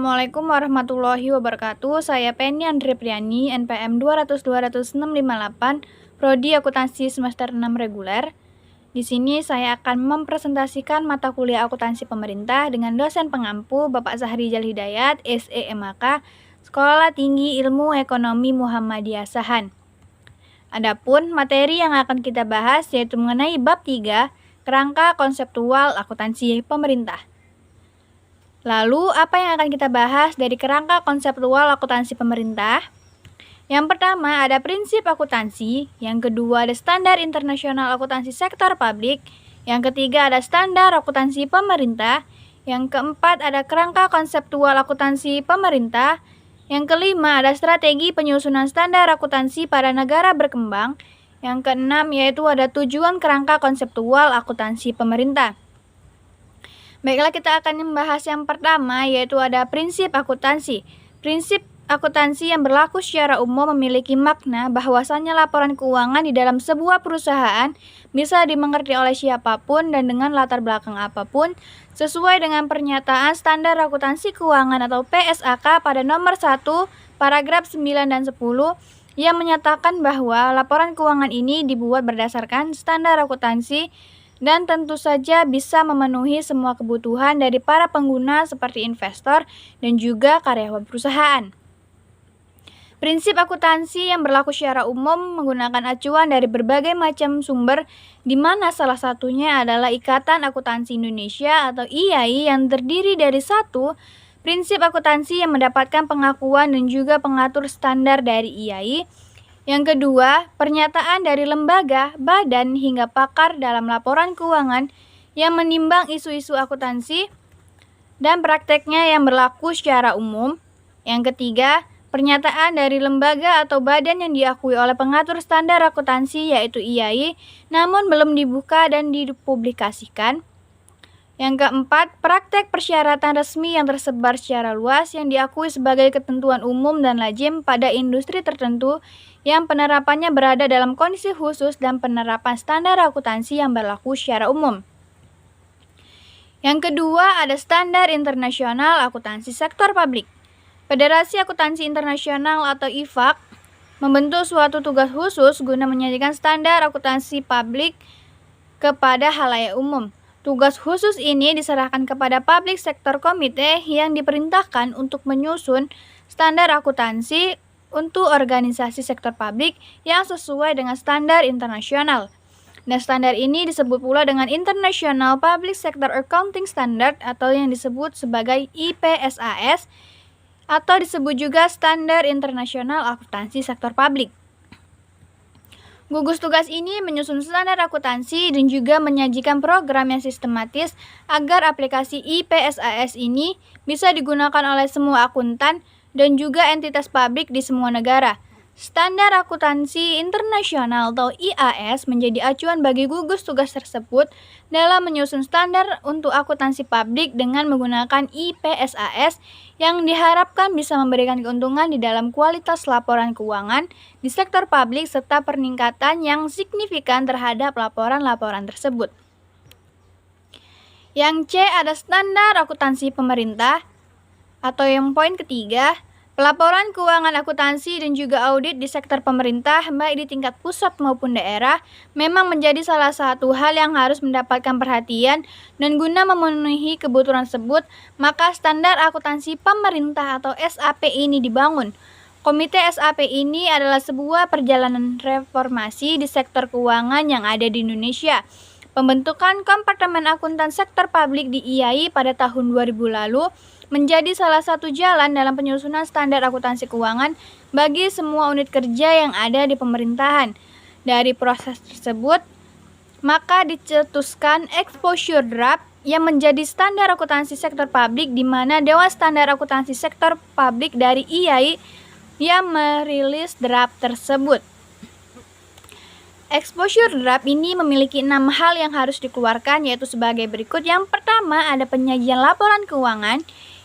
Assalamualaikum warahmatullahi wabarakatuh. Saya Penny Andre Priani, NPM 200-200-658, Prodi Akuntansi semester 6 reguler. Di sini saya akan mempresentasikan mata kuliah akuntansi pemerintah dengan dosen pengampu Bapak Zahrijal Hidayat, SEMAK, Sekolah Tinggi Ilmu Ekonomi Muhammadiyah Sahan. Adapun materi yang akan kita bahas yaitu mengenai bab 3, kerangka konseptual akuntansi pemerintah. Lalu, apa yang akan kita bahas dari kerangka konseptual akuntansi pemerintah? Yang pertama, ada prinsip akuntansi. Yang kedua, ada standar internasional akuntansi sektor publik. Yang ketiga, ada standar akuntansi pemerintah. Yang keempat, ada kerangka konseptual akuntansi pemerintah. Yang kelima, ada strategi penyusunan standar akuntansi pada negara berkembang. Yang keenam, yaitu ada tujuan kerangka konseptual akuntansi pemerintah. Baiklah, kita akan membahas yang pertama, yaitu ada prinsip akuntansi. Prinsip akuntansi yang berlaku secara umum memiliki makna bahwasannya laporan keuangan di dalam sebuah perusahaan bisa dimengerti oleh siapapun dan dengan latar belakang apapun, sesuai dengan pernyataan standar akuntansi keuangan atau PSAK pada nomor 1, paragraf 9 dan 10, yang menyatakan bahwa laporan keuangan ini dibuat berdasarkan standar akuntansi dan tentu saja bisa memenuhi semua kebutuhan dari para pengguna seperti investor dan juga karyawan perusahaan. Prinsip akuntansi yang berlaku secara umum menggunakan acuan dari berbagai macam sumber, di mana salah satunya adalah Ikatan Akuntansi Indonesia atau IAI yang terdiri dari satu, prinsip akuntansi yang mendapatkan pengakuan dan juga pengatur standar dari IAI. Yang kedua, pernyataan dari lembaga, badan, hingga pakar dalam laporan keuangan yang menimbang isu-isu akuntansi dan prakteknya yang berlaku secara umum. Yang ketiga, pernyataan dari lembaga atau badan yang diakui oleh pengatur standar akuntansi yaitu IAI, namun belum dibuka dan dipublikasikan. Yang keempat, praktek persyaratan resmi yang tersebar secara luas yang diakui sebagai ketentuan umum dan lazim pada industri tertentu yang penerapannya berada dalam kondisi khusus dan penerapan standar akuntansi yang berlaku secara umum. Yang kedua, ada standar internasional akuntansi sektor publik. Federasi Akuntansi Internasional atau IFAK membentuk suatu tugas khusus guna menyajikan standar akuntansi publik kepada halayak umum. Tugas khusus ini diserahkan kepada Public Sector Committee yang diperintahkan untuk menyusun standar akuntansi untuk organisasi sektor publik yang sesuai dengan standar internasional. Dan standar ini disebut pula dengan International Public Sector Accounting Standard atau yang disebut sebagai IPSAS atau disebut juga Standar Internasional Akuntansi Sektor Publik. Gugus tugas ini menyusun standar akuntansi dan juga menyajikan program yang sistematis agar aplikasi IPSAS ini bisa digunakan oleh semua akuntan dan juga entitas publik di semua negara. Standar akuntansi internasional atau IAS menjadi acuan bagi gugus tugas tersebut dalam menyusun standar untuk akuntansi publik dengan menggunakan IPSAS yang diharapkan bisa memberikan keuntungan di dalam kualitas laporan keuangan di sektor publik serta peningkatan yang signifikan terhadap laporan-laporan tersebut. Yang C, ada standar akuntansi pemerintah atau yang poin ketiga, pelaporan keuangan akuntansi dan juga audit di sektor pemerintah baik di tingkat pusat maupun daerah memang menjadi salah satu hal yang harus mendapatkan perhatian dan guna memenuhi kebutuhan tersebut, maka standar akuntansi pemerintah atau SAP ini dibangun. Komite SAP ini adalah sebuah perjalanan reformasi di sektor keuangan yang ada di Indonesia. Pembentukan Kompartemen Akuntan Sektor Publik di IAI pada tahun 2000 lalu menjadi salah satu jalan dalam penyusunan standar akuntansi keuangan bagi semua unit kerja yang ada di pemerintahan. Dari proses tersebut, maka dicetuskan Exposure Draft yang menjadi standar akuntansi sektor publik di mana Dewan Standar Akuntansi Sektor Publik dari IAI yang merilis draft tersebut. Exposure draft ini memiliki 6 hal yang harus dikeluarkan yaitu sebagai berikut. Yang pertama ada penyajian laporan keuangan,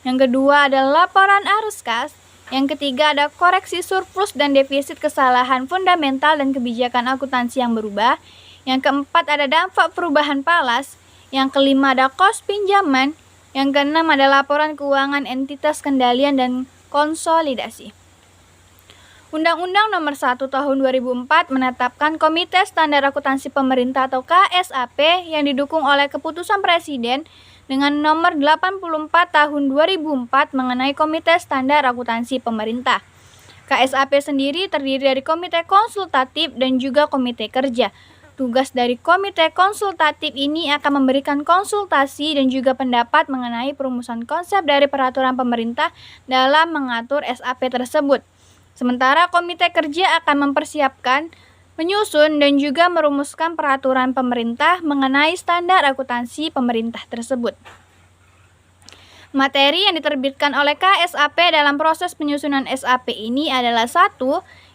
yang kedua ada laporan arus kas, yang ketiga ada koreksi surplus dan defisit kesalahan fundamental dan kebijakan akuntansi yang berubah, yang keempat ada dampak perubahan falas, yang kelima ada kos pinjaman, Yang keenam ada laporan keuangan entitas kendalian dan konsolidasi. Undang-Undang Nomor 1 Tahun 2004 menetapkan Komite Standar Akuntansi Pemerintah atau KSAP yang didukung oleh Keputusan Presiden dengan Nomor 84 Tahun 2004 mengenai Komite Standar Akuntansi Pemerintah. KSAP sendiri terdiri dari Komite Konsultatif dan juga Komite Kerja. Tugas dari Komite Konsultatif ini akan memberikan konsultasi dan juga pendapat mengenai perumusan konsep dari peraturan pemerintah dalam mengatur SAP tersebut. Sementara Komite Kerja akan mempersiapkan, menyusun, dan juga merumuskan peraturan pemerintah mengenai standar akuntansi pemerintah tersebut. Materi yang diterbitkan oleh KSAP dalam proses penyusunan SAP ini adalah 1.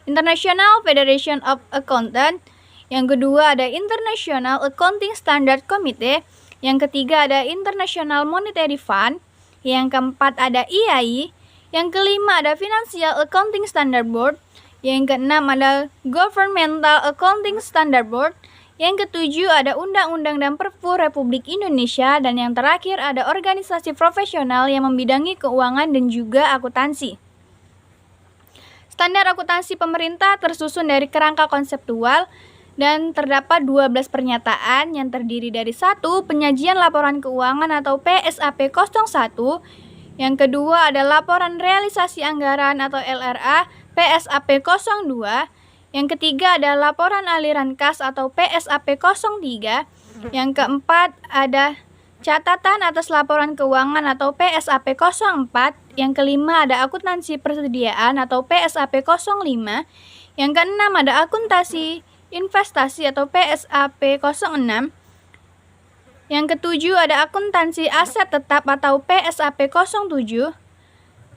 International Federation of Accountants, yang kedua ada International Accounting Standard Committee, yang ketiga ada International Monetary Fund, yang keempat ada IAI, yang kelima ada Financial Accounting Standard Board, yang keenam ada Governmental Accounting Standard Board, yang ketujuh ada Undang-Undang dan Perpu Republik Indonesia, dan yang terakhir ada organisasi profesional yang membidangi keuangan dan juga akuntansi. Standar akuntansi pemerintah tersusun dari kerangka konseptual dan terdapat 12 pernyataan yang terdiri dari 1. Penyajian laporan keuangan atau PSAP 01, yang kedua ada laporan realisasi anggaran atau LRA PSAP 02, yang ketiga ada laporan aliran kas atau PSAP 03, yang keempat ada catatan atas laporan keuangan atau PSAP 04, yang kelima ada akuntansi persediaan atau PSAP 05, yang keenam ada akuntansi investasi atau PSAP 06, yang ketujuh ada akuntansi aset tetap atau PSAP 07,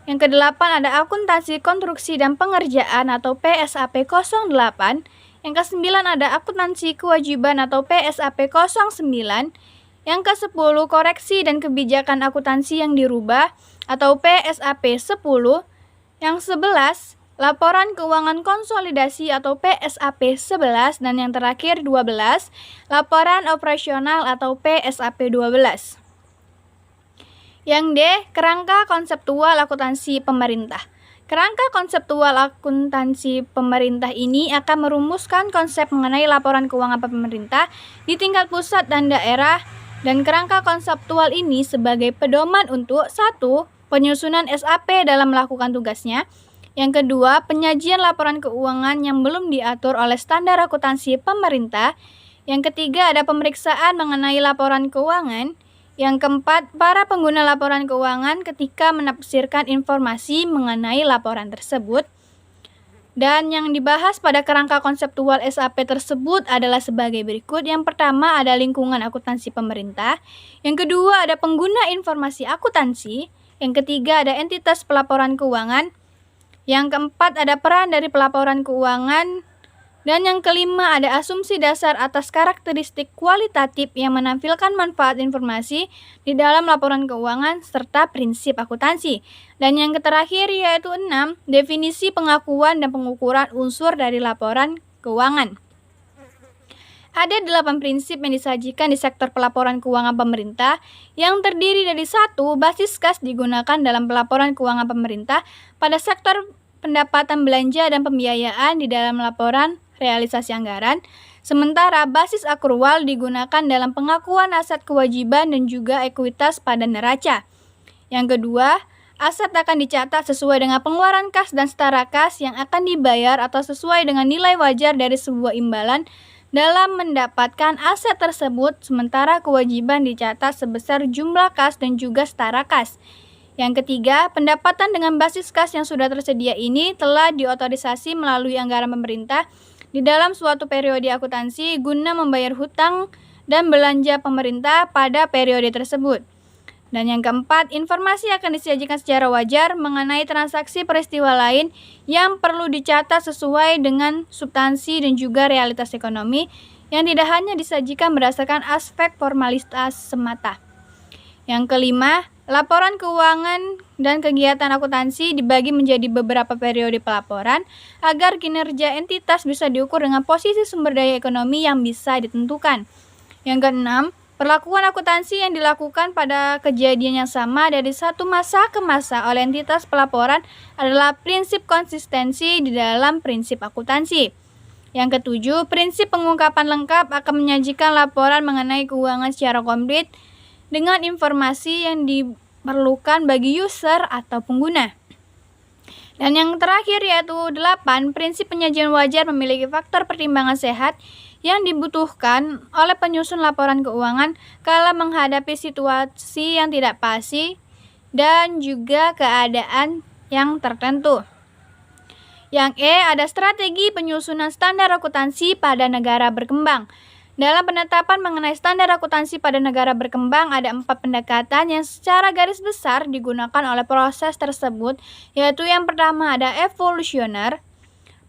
yang kedelapan ada akuntansi konstruksi dan pengerjaan atau PSAP 08, yang kesembilan ada akuntansi kewajiban atau PSAP 09, yang ke-10 koreksi dan kebijakan akuntansi yang dirubah atau PSAP 10, yang 11 laporan keuangan konsolidasi atau PSAP 11, dan yang terakhir 12 laporan operasional atau PSAP 12. Yang D, kerangka konseptual akuntansi pemerintah. Kerangka konseptual akuntansi pemerintah ini akan merumuskan konsep mengenai laporan keuangan pemerintah di tingkat pusat dan daerah, dan kerangka konseptual ini sebagai pedoman untuk 1. Penyusunan SAP dalam melakukan tugasnya. Yang kedua, penyajian laporan keuangan yang belum diatur oleh standar akuntansi pemerintah. Yang ketiga, ada pemeriksaan mengenai laporan keuangan. Yang keempat, para pengguna laporan keuangan ketika menafsirkan informasi mengenai laporan tersebut. Dan yang dibahas pada kerangka konseptual SAP tersebut adalah sebagai berikut. Yang pertama ada lingkungan akuntansi pemerintah. Yang kedua ada pengguna informasi akuntansi. Yang ketiga ada entitas pelaporan keuangan. Yang keempat ada peran dari pelaporan keuangan. Dan yang kelima ada asumsi dasar atas karakteristik kualitatif yang menampilkan manfaat informasi di dalam laporan keuangan serta prinsip akuntansi. Dan yang terakhir yaitu 6, definisi pengakuan dan pengukuran unsur dari laporan keuangan. Ada 8 prinsip yang disajikan di sektor pelaporan keuangan pemerintah yang terdiri dari 1. Basis kas digunakan dalam pelaporan keuangan pemerintah pada sektor pendapatan belanja dan pembiayaan di dalam laporan realisasi anggaran, sementara basis akrual digunakan dalam pengakuan aset kewajiban dan juga ekuitas pada neraca. Yang kedua, aset akan dicatat sesuai dengan pengeluaran kas dan setara kas yang akan dibayar atau sesuai dengan nilai wajar dari sebuah imbalan dalam mendapatkan aset tersebut, sementara kewajiban dicatat sebesar jumlah kas dan juga setara kas. Yang ketiga, pendapatan dengan basis kas yang sudah tersedia ini telah diotorisasi melalui anggaran pemerintah di dalam suatu periode akuntansi guna membayar hutang dan belanja pemerintah pada periode tersebut. Dan yang keempat, informasi akan disajikan secara wajar mengenai transaksi peristiwa lain yang perlu dicatat sesuai dengan substansi dan juga realitas ekonomi yang tidak hanya disajikan berdasarkan aspek formalitas semata. Yang kelima, laporan keuangan dan kegiatan akuntansi dibagi menjadi beberapa periode pelaporan agar kinerja entitas bisa diukur dengan posisi sumber daya ekonomi yang bisa ditentukan. Yang keenam, Perlakuan akuntansi yang dilakukan pada kejadian yang sama dari satu masa ke masa oleh entitas pelaporan adalah prinsip konsistensi di dalam prinsip akuntansi. Yang ketujuh, prinsip pengungkapan lengkap akan menyajikan laporan mengenai keuangan secara komplit dengan informasi yang diperlukan bagi user atau pengguna. Dan yang terakhir yaitu 8, prinsip penyajian wajar memiliki faktor pertimbangan sehat yang dibutuhkan oleh penyusun laporan keuangan kala menghadapi situasi yang tidak pasti dan juga keadaan yang tertentu. Yang E, ada strategi penyusunan standar akuntansi pada negara berkembang. Dalam penetapan mengenai standar akuntansi pada negara berkembang, ada 4 pendekatan yang secara garis besar digunakan oleh proses tersebut, yaitu yang pertama ada evolusioner.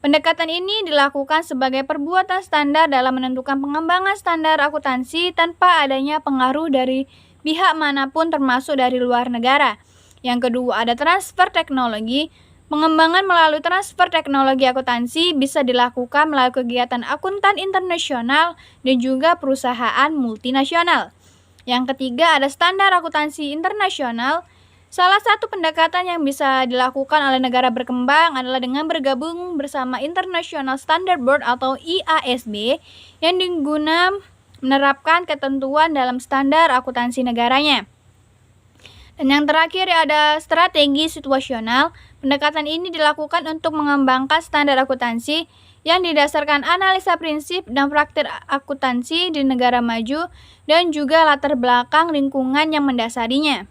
Pendekatan ini dilakukan sebagai perbuatan standar dalam menentukan pengembangan standar akuntansi tanpa adanya pengaruh dari pihak manapun termasuk dari luar negara. Yang kedua ada transfer teknologi. Pengembangan melalui transfer teknologi akuntansi bisa dilakukan melalui kegiatan akuntan internasional dan juga perusahaan multinasional. Yang ketiga ada standar akuntansi internasional. Salah satu pendekatan yang bisa dilakukan oleh negara berkembang adalah dengan bergabung bersama International Standard Board atau IASB yang diguna menerapkan ketentuan dalam standar akuntansi negaranya. Dan yang terakhir ada strategi situasional. Pendekatan ini dilakukan untuk mengembangkan standar akuntansi yang didasarkan analisa prinsip dan praktik akuntansi di negara maju dan juga latar belakang lingkungan yang mendasarinya.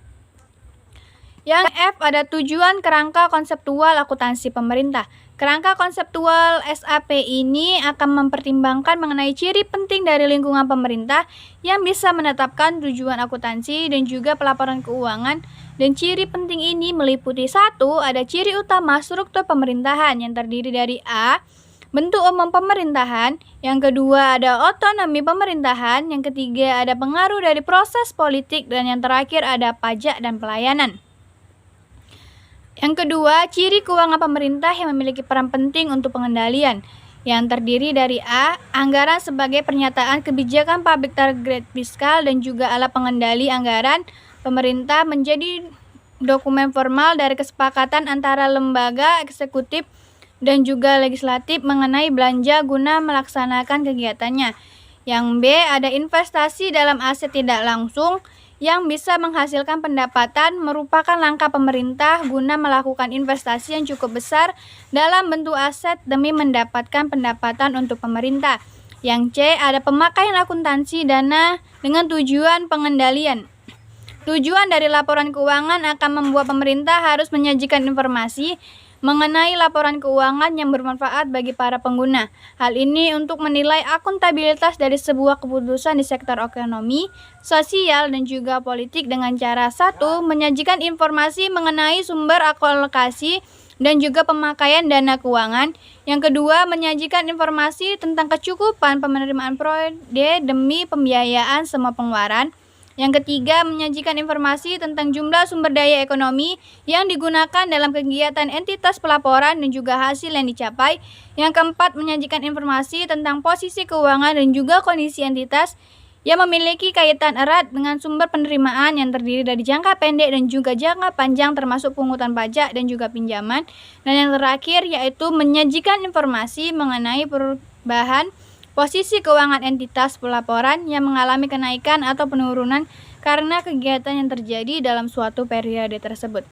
Yang F ada tujuan kerangka konseptual akuntansi pemerintah. Kerangka konseptual SAP ini akan mempertimbangkan mengenai ciri penting dari lingkungan pemerintah yang bisa menetapkan tujuan akuntansi dan juga pelaporan keuangan. Dan ciri penting ini meliputi 1. Ada ciri utama struktur pemerintahan yang terdiri dari A. Bentuk umum pemerintahan. Yang kedua ada otonomi pemerintahan. Yang ketiga ada pengaruh dari proses politik. Dan yang terakhir ada pajak dan pelayanan. Yang kedua, ciri keuangan pemerintah yang memiliki peran penting untuk pengendalian, yang terdiri dari A. Anggaran sebagai pernyataan kebijakan public target fiskal dan juga alat pengendali anggaran pemerintah menjadi dokumen formal dari kesepakatan antara lembaga eksekutif dan juga legislatif mengenai belanja guna melaksanakan kegiatannya. Yang B. Ada investasi dalam aset tidak langsung yang bisa menghasilkan pendapatan merupakan langkah pemerintah guna melakukan investasi yang cukup besar dalam bentuk aset demi mendapatkan pendapatan untuk pemerintah. Yang C, ada pemakaian akuntansi dana dengan tujuan pengendalian. Tujuan dari laporan keuangan akan membuat pemerintah harus menyajikan informasi mengenai laporan keuangan yang bermanfaat bagi para pengguna. Hal ini untuk menilai akuntabilitas dari sebuah keputusan di sektor ekonomi, sosial, dan juga politik dengan cara 1. Menyajikan informasi mengenai sumber alokasi dan juga pemakaian dana keuangan. Yang kedua, menyajikan informasi tentang kecukupan penerimaan proyek demi pembiayaan semua pengeluaran. Yang ketiga, menyajikan informasi tentang jumlah sumber daya ekonomi yang digunakan dalam kegiatan entitas pelaporan dan juga hasil yang dicapai. Yang keempat, menyajikan informasi tentang posisi keuangan dan juga kondisi entitas yang memiliki kaitan erat dengan sumber penerimaan yang terdiri dari jangka pendek dan juga jangka panjang termasuk pungutan pajak dan juga pinjaman. Dan yang terakhir yaitu menyajikan informasi mengenai perubahan posisi keuangan entitas pelaporan yang mengalami kenaikan atau penurunan karena kegiatan yang terjadi dalam suatu periode tersebut.